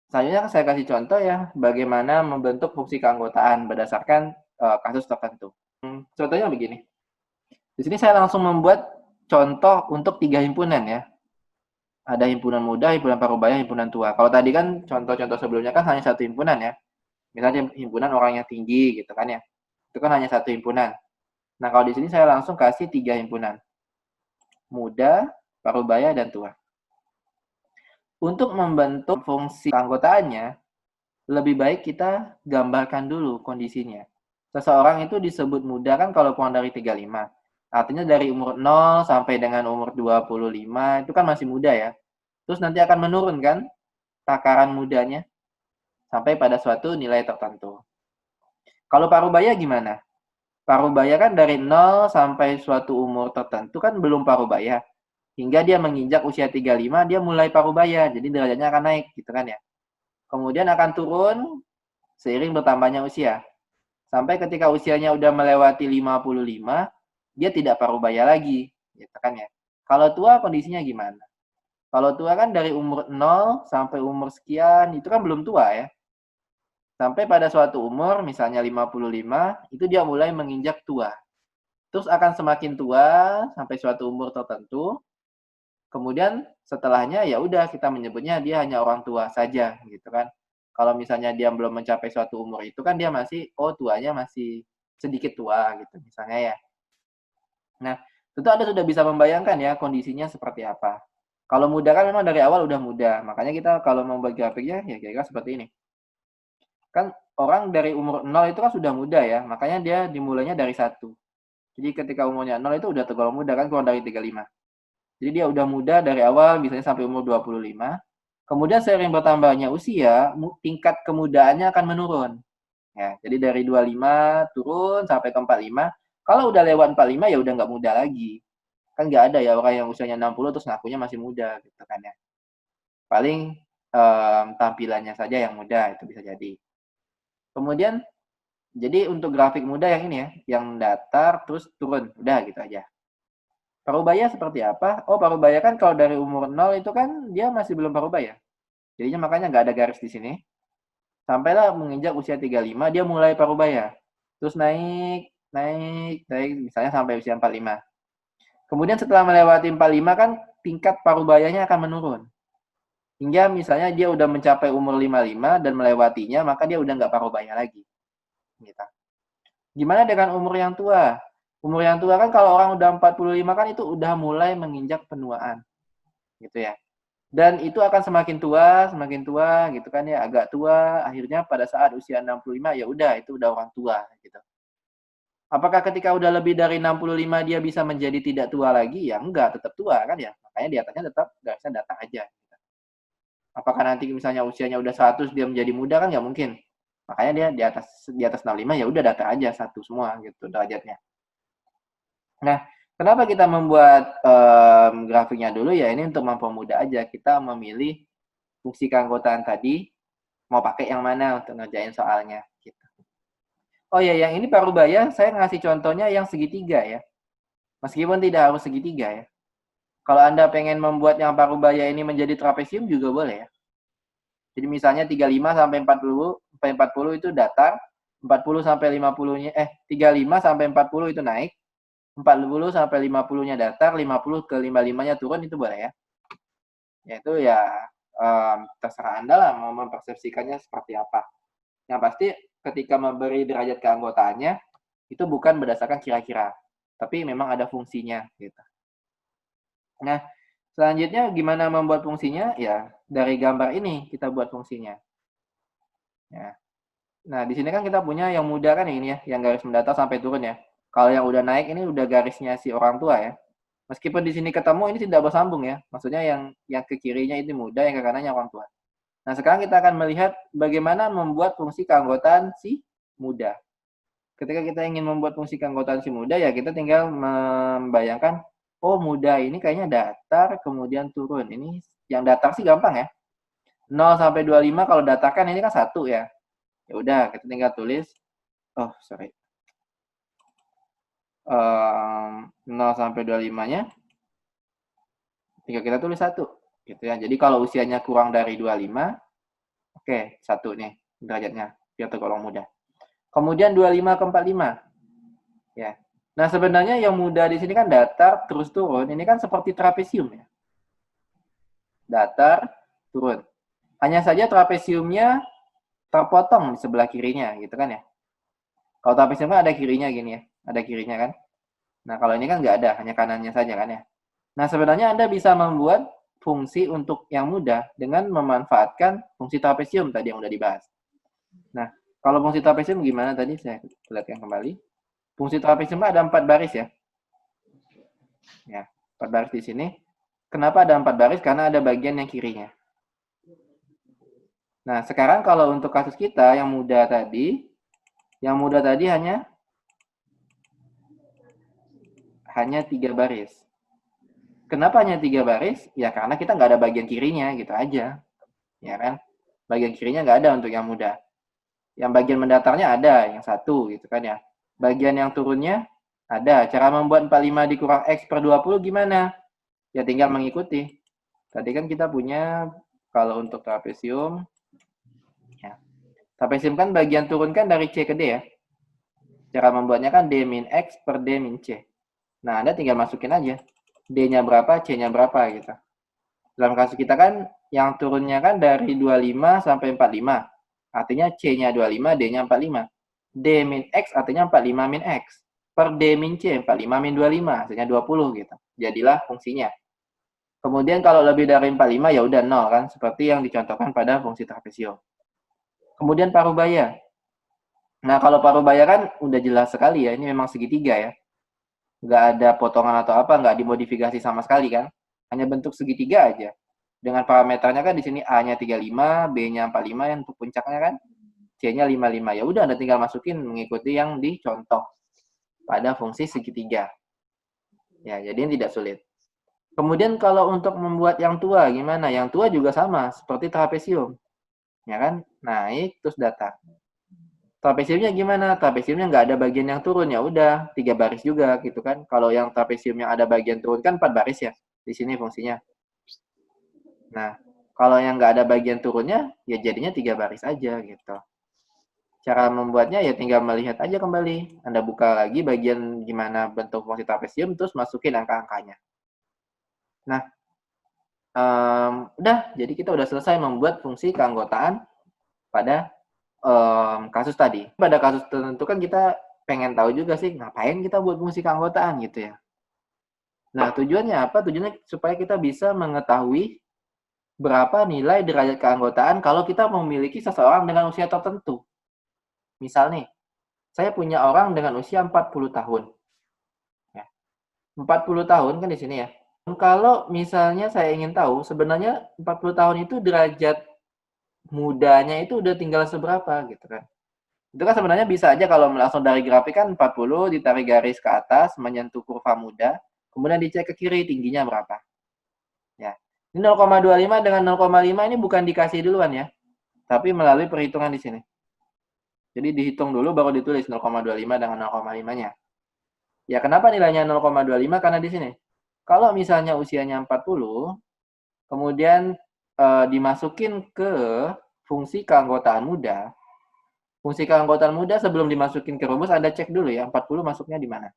Selanjutnya saya kasih contoh ya, bagaimana membentuk fungsi keanggotaan berdasarkan kasus tertentu. Contohnya begini. Di sini saya langsung membuat contoh untuk 3 himpunan ya. Ada himpunan muda, himpunan parubaya, himpunan tua. Kalau tadi kan contoh-contoh sebelumnya kan hanya satu himpunan ya. Misalnya himpunan orang yang tinggi gitu kan ya. Itu kan hanya satu himpunan. Nah, kalau di sini saya langsung kasih 3 himpunan. Muda, parubaya, dan tua. Untuk membentuk fungsi keanggotaannya, lebih baik kita gambarkan dulu kondisinya. Seseorang itu disebut muda kan kalau kurang dari 35. Artinya dari umur 0 sampai dengan umur 25 itu kan masih muda ya. Terus nanti akan menurun kan takaran mudanya sampai pada suatu nilai tertentu. Kalau parubaya gimana? Parubaya kan dari 0 sampai suatu umur tertentu kan belum parubaya. Hingga dia menginjak usia 35, dia mulai parubaya. Jadi derajatnya akan naik gitu kan ya. Kemudian akan turun seiring bertambahnya usia. Sampai ketika usianya udah melewati 55, dia tidak parubaya lagi, gitu kan ya. Kalau tua kondisinya gimana? Kalau tua kan dari umur 0 sampai umur sekian, itu kan belum tua ya. Sampai pada suatu umur, misalnya 55, itu dia mulai menginjak tua. Terus akan semakin tua sampai suatu umur tertentu. Kemudian setelahnya ya udah kita menyebutnya dia hanya orang tua saja gitu kan. Kalau misalnya dia belum mencapai suatu umur itu kan dia masih tuanya masih sedikit tua gitu misalnya ya. Nah, tentu Anda sudah bisa membayangkan ya kondisinya seperti apa. Kalau muda kan memang dari awal udah muda, makanya kita kalau membuat grafiknya ya kira-kira seperti ini. Kan orang dari umur 0 itu kan sudah muda ya, makanya dia dimulainya dari 1. Jadi ketika umurnya 0 itu udah tergolong muda kan kurang dari 35. Jadi dia udah muda dari awal misalnya sampai umur 25. Kemudian seiring bertambahnya usia, tingkat kemudaannya akan menurun. Ya, jadi dari 25 turun sampai ke 45. Kalau udah lewat 45 ya udah nggak muda lagi. Kan nggak ada ya orang yang usianya 60 terus ngakunya masih muda gitu kan ya. Paling tampilannya saja yang muda itu bisa jadi. Kemudian jadi untuk grafik muda yang ini ya, yang datar terus turun, udah gitu aja. Parubaya seperti apa? Oh, parubaya kan kalau dari umur 0 itu kan dia masih belum parubaya. Jadinya makanya nggak ada garis di sini. Sampailah menginjak usia 35, dia mulai parubaya. Terus naik, naik, naik, misalnya sampai usia 45. Kemudian setelah melewati 45 kan tingkat parubayanya akan menurun. Hingga misalnya dia udah mencapai umur 55 dan melewatinya, maka dia udah nggak parubaya lagi. Gitu. Gimana dengan umur yang tua? Umur yang tua kan kalau orang udah 45 kan itu udah mulai menginjak penuaan. Gitu ya. Dan itu akan semakin tua gitu kan ya, agak tua, akhirnya pada saat usia 65 ya udah itu udah orang tua gitu. Apakah ketika udah lebih dari 65 dia bisa menjadi tidak tua lagi? Ya enggak, tetap tua kan ya. Makanya di atasnya tetap garisnya datar aja. Gitu. Apakah nanti misalnya usianya udah 100 dia menjadi muda kan nggak mungkin. Makanya dia di atas 65 ya udah datar aja satu semua gitu derajatnya. Nah, kenapa kita membuat grafiknya dulu ya ini untuk mempermudah aja kita memilih fungsi keanggotaan tadi mau pakai yang mana untuk ngerjain soalnya gitu. Oh ya, yang ini parubaya saya ngasih contohnya yang segitiga ya. Meskipun tidak harus segitiga ya. Kalau Anda pengen membuat yang parubaya ini menjadi trapesium juga boleh ya. Jadi misalnya 35 sampai 40 itu datar, 40 sampai 50-nya 35 sampai 40 itu naik, 40 sampai 50-nya datar, 50 ke 55-nya turun itu boleh ya. Yaitu ya terserah Anda lah mau mempersepsikannya seperti apa. Yang pasti ketika memberi derajat keanggotaannya itu bukan berdasarkan kira-kira, tapi memang ada fungsinya gitu. Nah, selanjutnya gimana membuat fungsinya? Ya, dari gambar ini kita buat fungsinya. Ya. Nah, di sini kan kita punya yang muda kan ini ya, yang garis mendatar sampai turun ya. Kalau yang udah naik ini udah garisnya si orang tua ya. Meskipun di sini ketemu ini tidak bersambung ya. Maksudnya yang ke kirinya itu muda, yang ke kanannya orang tua. Nah, sekarang kita akan melihat bagaimana membuat fungsi keanggotaan si muda. Ketika kita ingin membuat fungsi keanggotaan si muda, ya kita tinggal membayangkan, oh muda ini kayaknya datar, kemudian turun. Ini yang datar sih gampang ya. 0 sampai 25 kalau datar kan ini kan 1 ya. Ya udah, kita tinggal tulis, oh sorry. 0 sampai 25-nya, tinggal kita tulis 1. Gitu ya. Jadi kalau usianya kurang dari 25, Oke, 1 nih derajatnya, biar tergolong muda. Kemudian 25 ke 45. Ya. Nah, sebenarnya yang muda di sini kan datar terus turun. Ini kan seperti trapesium ya. Datar, turun. Hanya saja trapesiumnya terpotong di sebelah kirinya, gitu kan ya. Kalau trapesium kan ada kirinya gini ya, ada kirinya kan. Nah, kalau ini kan nggak ada, hanya kanannya saja kan ya. Nah, sebenarnya Anda bisa membuat fungsi untuk yang mudah dengan memanfaatkan fungsi trapesium tadi yang udah dibahas. Nah, kalau fungsi trapesium gimana tadi? Saya lihatkan kembali. Fungsi trapesium ada 4 baris ya. Ya, 4 baris di sini. Kenapa ada 4 baris? Karena ada bagian yang kirinya. Nah, sekarang kalau untuk kasus kita yang mudah tadi hanya 3 baris. Kenapa hanya 3 baris? Ya karena kita nggak ada bagian kirinya, gitu aja. Ya kan? Bagian kirinya nggak ada untuk yang mudah. Yang bagian mendatarnya ada, yang 1 gitu kan ya. Bagian yang turunnya ada. Cara membuat 45 dikurang X per 20 gimana? Ya tinggal mengikuti. Tadi kan kita punya, kalau untuk trapesium, ya. Trapesium kan bagian turun kan dari C ke D ya. Cara membuatnya kan D min X per D min C. Nah, Anda tinggal masukin aja. D-nya berapa, C-nya berapa gitu. Dalam kasus kita kan yang turunnya kan dari 25 sampai 45. Artinya C-nya 25, D-nya 45. D min X artinya 45 min X. Per D min C, 45 min 25, hasilnya 20 gitu. Jadilah fungsinya. Kemudian kalau lebih dari 45 ya udah 0 kan, seperti yang dicontohkan pada fungsi trapesium. Kemudian parubaya. Nah, kalau parubaya kan udah jelas sekali ya, ini memang segitiga ya. Nggak ada potongan atau apa, nggak dimodifikasi sama sekali kan. Hanya bentuk segitiga aja. Dengan parameternya kan di sini A-nya 35, B-nya 45 yang untuk puncaknya kan. C-nya 55. Ya udah Anda tinggal masukin mengikuti yang dicontoh pada fungsi segitiga. Ya, jadi ini tidak sulit. Kemudian kalau untuk membuat yang tua gimana? Yang tua juga sama seperti trapesium. Ya kan? Naik terus datar. Trapesiumnya gimana? Trapesiumnya nggak ada bagian yang turun, ya udah 3 baris juga gitu kan. Kalau yang trapesium yang ada bagian turun kan 4 baris ya. Di sini fungsinya. Nah, kalau yang nggak ada bagian turunnya, ya jadinya 3 baris aja gitu. Cara membuatnya ya tinggal melihat aja kembali. Anda buka lagi bagian gimana bentuk fungsi trapesium, terus masukin angka-angkanya. Nah, udah, jadi kita udah selesai membuat fungsi keanggotaan pada kasus tadi. Pada kasus tertentu kan kita pengen tahu juga sih, ngapain kita buat fungsi keanggotaan gitu ya. Nah, tujuannya apa? Tujuannya supaya kita bisa mengetahui berapa nilai derajat keanggotaan kalau kita memiliki seseorang dengan usia tertentu. Misal nih, saya punya orang dengan usia 40 tahun. Ya. 40 tahun kan di sini ya. Kalau misalnya saya ingin tahu, sebenarnya 40 tahun itu derajat mudanya itu udah tinggal seberapa gitu kan. Itu kan sebenarnya bisa aja kalau langsung dari grafik kan 40 ditarik garis ke atas menyentuh kurva muda, kemudian dicek ke kiri tingginya berapa. Ya. Ini 0,25 dengan 0,5 ini bukan dikasih duluan ya, tapi melalui perhitungan di sini. Jadi dihitung dulu baru ditulis 0,25 dengan 0,5-nya. Ya kenapa nilainya 0,25? Karena di sini. Kalau misalnya usianya 40, kemudian dimasukin ke fungsi keanggotaan muda. Fungsi keanggotaan muda sebelum dimasukin ke rumus Anda cek dulu ya, 40 masuknya di mana.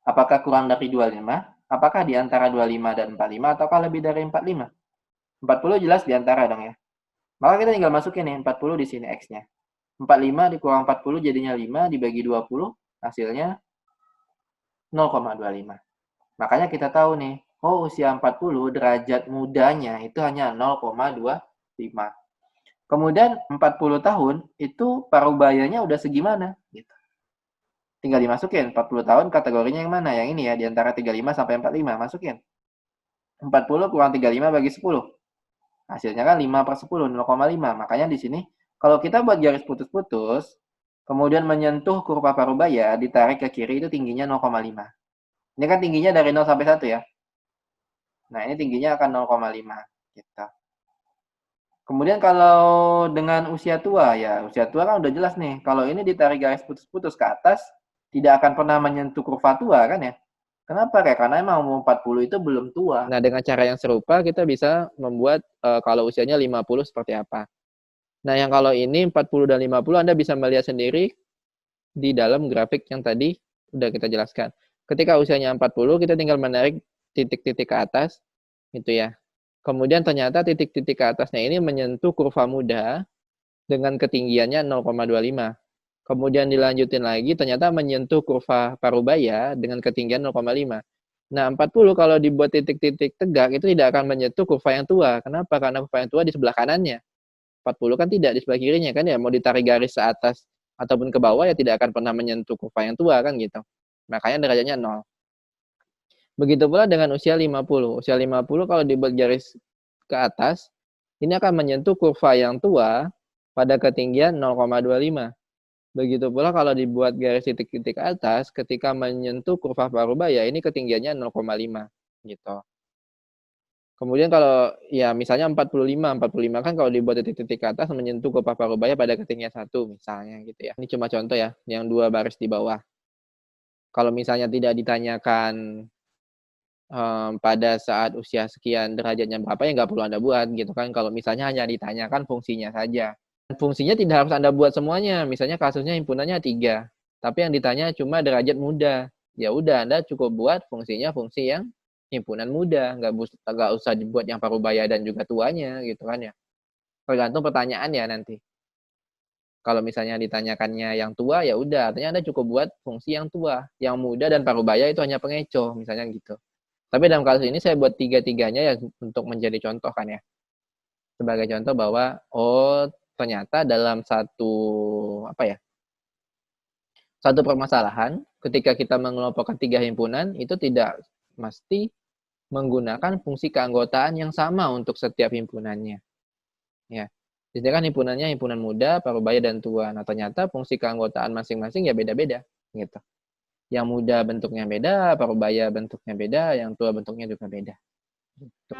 Apakah kurang dari 25? Apakah di antara 25 dan 45 ataukah lebih dari 45? 40 jelas di antara dong ya. Maka kita tinggal masukin nih 40 di sini X-nya. 45 dikurang 40 jadinya 5 dibagi 20 hasilnya 0,25. Makanya kita tahu nih, oh usia 40 derajat mudanya itu hanya 0,25. Kemudian 40 tahun itu parubayanya udah segimana gitu. Tinggal dimasukin 40 tahun kategorinya yang mana? Yang ini ya, di antara 35 sampai 45 masukin. 40 kurang 35 bagi 10. Hasilnya kan 5 per 10, 0,5. Makanya di sini kalau kita buat garis putus-putus, kemudian menyentuh kurva parubaya, ditarik ke kiri itu tingginya 0,5. Ini kan tingginya dari 0 sampai 1 ya. Nah, ini tingginya akan 0,5 gitu. Kemudian kalau dengan usia tua ya, usia tua kan udah jelas nih. Kalau ini ditarik garis putus-putus ke atas, tidak akan pernah menyentuh kurva tua kan ya. Kenapa? Kayak karena emang umur 40 itu belum tua. Nah, dengan cara yang serupa kita bisa membuat kalau usianya 50 seperti apa. Nah, yang kalau ini 40 dan 50 Anda bisa melihat sendiri di dalam grafik yang tadi udah kita jelaskan. Ketika usianya 40, kita tinggal menarik titik-titik ke atas, gitu ya. Kemudian ternyata titik-titik ke atasnya ini menyentuh kurva muda dengan ketinggiannya 0,25. Kemudian dilanjutin lagi, ternyata menyentuh kurva parubaya dengan ketinggian 0,5. Nah, 40 kalau dibuat titik-titik tegak, itu tidak akan menyentuh kurva yang tua. Kenapa? Karena kurva yang tua di sebelah kanannya. 40 kan tidak di sebelah kirinya, kan ya. Mau ditarik garis ke atas ataupun ke bawah, ya tidak akan pernah menyentuh kurva yang tua, kan gitu. Makanya derajatnya 0. Begitu pula dengan usia 50. Usia 50 kalau dibuat garis ke atas, ini akan menyentuh kurva yang tua pada ketinggian 0,25. Begitu pula kalau dibuat garis titik-titik atas, ketika menyentuh kurva parubaya, ini ketinggiannya 0,5 gitu. Kemudian kalau ya misalnya 45 kan kalau dibuat titik-titik ke atas menyentuh kurva parubaya pada ketinggian 1 misalnya gitu ya. Ini cuma contoh ya, yang 2 baris di bawah. Kalau misalnya tidak ditanyakan pada saat usia sekian derajatnya berapa, ya nggak perlu Anda buat gitu kan. Kalau misalnya hanya ditanyakan fungsinya saja. Fungsinya tidak harus Anda buat semuanya. Misalnya kasusnya himpunannya 3, tapi yang ditanya cuma derajat muda. Ya udah, Anda cukup buat fungsinya fungsi yang himpunan muda, nggak usah dibuat yang parubaya dan juga tuanya gitu kan ya. Tergantung pertanyaan ya nanti. Kalau misalnya ditanyakannya yang tua, ya udah, artinya Anda cukup buat fungsi yang tua. Yang muda dan parubaya itu hanya pengecoh, misalnya gitu. Tapi dalam kasus ini saya buat tiga-tiganya ya untuk menjadi contoh kan ya. Sebagai contoh bahwa, oh ternyata dalam satu permasalahan, ketika kita mengelompokkan 3 himpunan, itu tidak mesti menggunakan fungsi keanggotaan yang sama untuk setiap himpunannya. Ya. Sedangkan himpunannya himpunan muda, parubaya, dan tua. Nah, ternyata fungsi keanggotaan masing-masing ya beda-beda. Gitu. Yang muda bentuknya beda, parubaya bentuknya beda, yang tua bentuknya juga beda. Gitu.